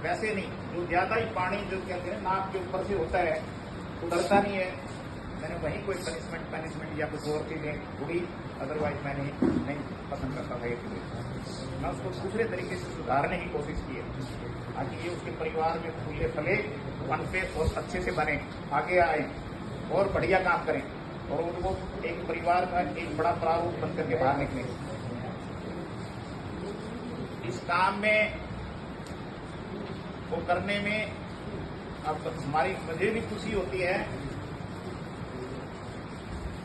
वैसे नहीं, जो ज्यादा ही पानी जो कहते हैं नाक के ऊपर से होता है उतरता नहीं है। मैंने वहीं कोई पनिशमेंट या कुछ और चीजें हुई, अदरवाइज मैंने नहीं पसंद करता था ये चीजें। मैं उसको दूसरे तरीके से सुधारने की कोशिश की है ताकि ये उसके परिवार में फूले फले पनपे और अच्छे से बने, आगे आए और बढ़िया काम करें और उनको एक परिवार का एक बड़ा प्रारूप बन करके बाहर निकले। इस काम में वो करने में अब हमारी मुझे भी खुशी होती है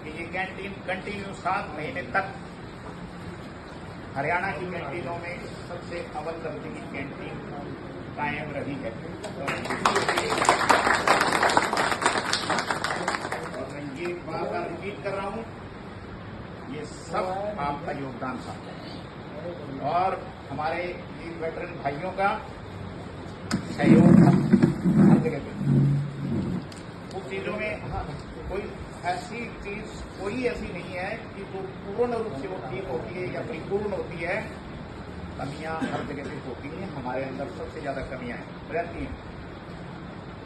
कि ये कैंटीन कंटिन्यू 7 महीने तक हरियाणा की कैंटीनों में सबसे अव्वल दर्जे की कैंटीन कायम रही है। और मैं ये बार बार रिपीट कर रहा हूं, ये सब आपका योगदान था और हमारे वीर वेटरन भाइयों का सहयोग था हर जगह पे। उन चीजों में कोई ऐसी चीज कोई ऐसी नहीं है कि जो पूर्ण रूप से वो ठीक होती है या परिपूर्ण होती है। कमियां हर जगह से होती हैं, हमारे अंदर सबसे ज्यादा कमियां रहती हैं।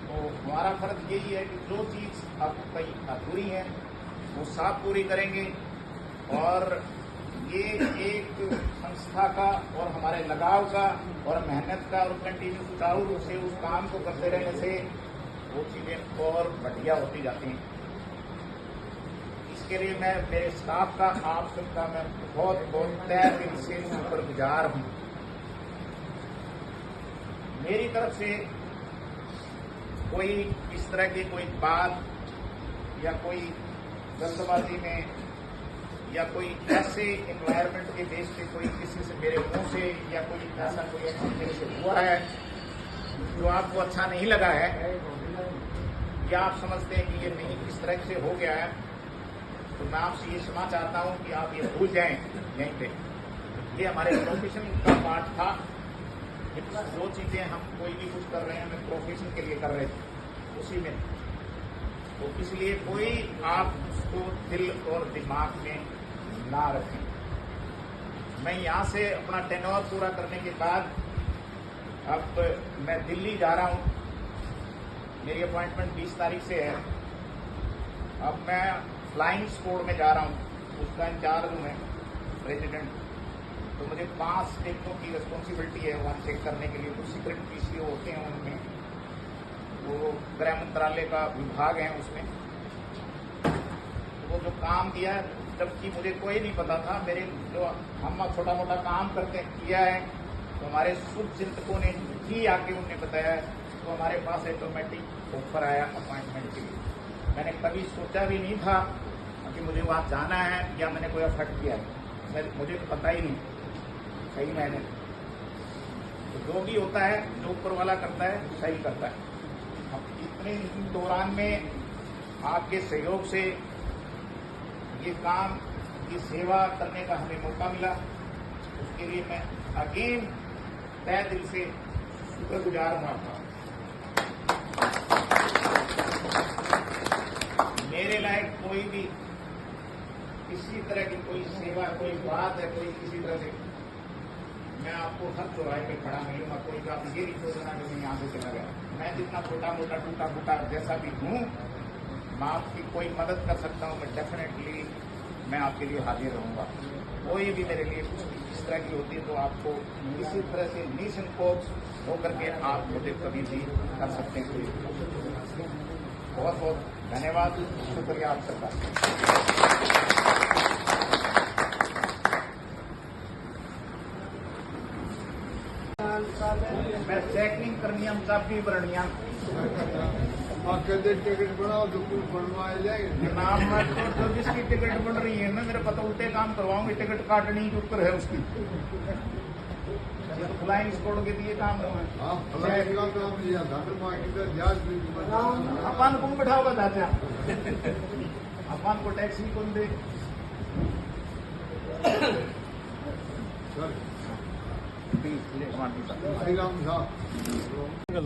तो हमारा फर्ज यही है कि जो चीज अब कई अधूरी है वो सब पूरी करेंगे और ये एक संस्था का और हमारे लगाव का और मेहनत का और कंटिन्यू सुचारू रूप से उस काम को करते रहने से वो चीजें और बढ़िया होती जाती हैं। इसके लिए मैं मेरे स्टाफ का, आप सबका मैं बहुत बहुत तहे दिल से शुक्रगुजार हूं। मेरी तरफ से कोई इस तरह की कोई बात या कोई जल्दबाजी में या कोई ऐसे एनवायरमेंट के बेस पे कोई किसी से मेरे मुंह से या कोई ऐसा कोई एक्शन मेरे से हुआ है जो आपको अच्छा नहीं लगा है या आप समझते हैं कि ये नहीं इस तरह से हो गया है, तो मैं आपसे ये क्षमा चाहता हूं कि आप ये भूल जाएं यहीं पे। ये हमारे प्रोफेशन का पार्ट था। जो चीजें हम कोई भी कुछ कर रहे हैं हमें प्रोफेशन के लिए कर रहे थे उसी में, तो इसलिए कोई आप उसको दिल और दिमाग में ना रखें। मैं यहां से अपना टेन्योर पूरा करने के बाद अब मैं दिल्ली जा रहा हूं। मेरी अपॉइंटमेंट 20 तारीख से है। अब मैं फ्लाइंग स्क्वाड में जा रहा हूं, उसका इंचार्ज हूं मैं, प्रेसिडेंट। तो मुझे 5 स्टेटों की रिस्पॉन्सिबिलिटी है वहां चेक करने के लिए। कुछ सीक्रेट पीसीओ होते हैं उनमें, वो गृह मंत्रालय का विभाग है उसमें। तो वो जो काम दिया है, जबकि मुझे कोई नहीं पता था, मेरे जो हम छोटा मोटा काम करते किया है तो हमारे शुभ चिंतकों ने ही आके उन्होंने बताया, तो हमारे पास ऑटोमेटिक ऑफर आया अपॉइंटमेंट के लिए। मैंने कभी सोचा भी नहीं था कि मुझे वहां जाना है या मैंने कोई अफर्ट किया है, मुझे तो पता ही नहीं सही मैंने। तो जो भी होता है, जो ऊपर वाला करता है सही करता है। अब इतने दौरान में आपके सहयोग से ये काम, ये सेवा करने का हमें मौका मिला, उसके लिए मैं अगेन तहे दिल से शुक्रगुजार हूं आपका। मेरे लायक कोई भी किसी तरह की कोई सेवा, कोई बात है, कोई किसी तरह से, मैं आपको हर चौराहे पे खड़ा मिलूंगा। कोई का ये नहीं सोचना कि मैं यहाँ से चला गया। मैं जितना छोटा मोटा टूटा फूटा जैसा भी हूँ, मैं आपकी कोई मदद कर सकता हूँ, मैं डेफिनेटली मैं आपके लिए हाजिर रहूंगा। कोई भी मेरे लिए कुछ इस तरह की होती है तो आपको किसी तरह से निसंकोच होकर के आप मुझे कभी भी कर सकते हैं। बहुत बहुत धन्यवाद, शुक्रिया आप सबका। मैं चेकिंग करनी हम काफी बरनिया टिकट बनाओ तो कुछ बनवाए जाएंगे। नाम तो जिसकी टिकट बन रही है ना, मेरे पता उल्टे काम करवाऊंगी। टिकट काटनी के ऊपर है उसकी, फ्लाइंग स्क्वाड के लिए काम हुआ है। अपन कौन बैठाओगा चाचा? अपन को टैक्सी कौन दे?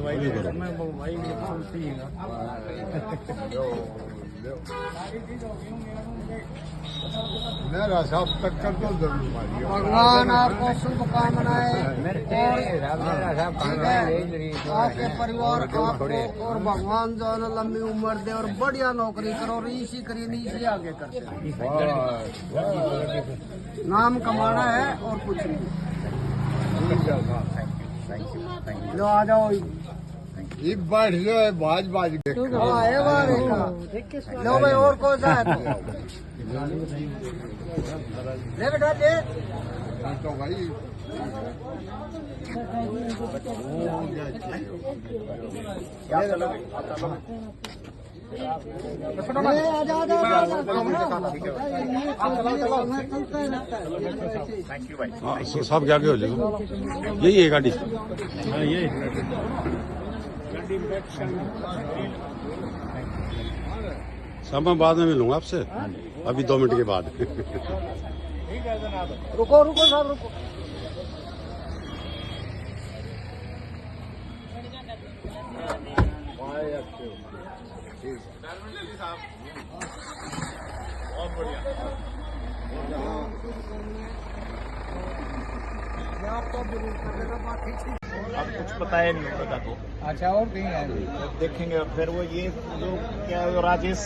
भाई मेरा सब तक कर दो जरूर मारिए। भगवान आपको शुभकामनाएं आपके परिवार आपको और भगवान जो है ना लंबी उम्र दे और बढ़िया नौकरी करो और इसी करिए नहीं इसी आगे करते नाम कमाना है और कुछ नहीं। लो आ जाओ ये बैठ जाए बाज बाज के लो भाई और कौन सा है ले बेटा ले तो भाई सब क्या हो जाएगा यही है गाड़ी सब मैं बाद में मिलूंगा आपसे अभी 2 मिनट के बाद रुको रुको साहब रुको अब कुछ बताया नहीं होगा तो अच्छा और कहीं है देखेंगे फिर वो ये जो क्या राजेश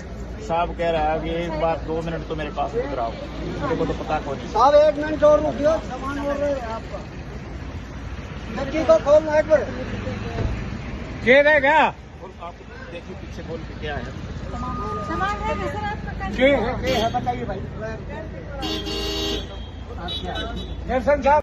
साहब कह रहा है कि एक बार 2 मिनट तो मेरे पास गुजराओ मेरे को तो पता को नहीं। साहब 1 मिनट और रुकियो सामान बोल रहे हैं आपका डिक्की को खोलना एक बार क्या रहेगा और आप देखिए पीछे बोल के क्या है सामान है सर आपका क्या है बताइए भाई दर्शन साहब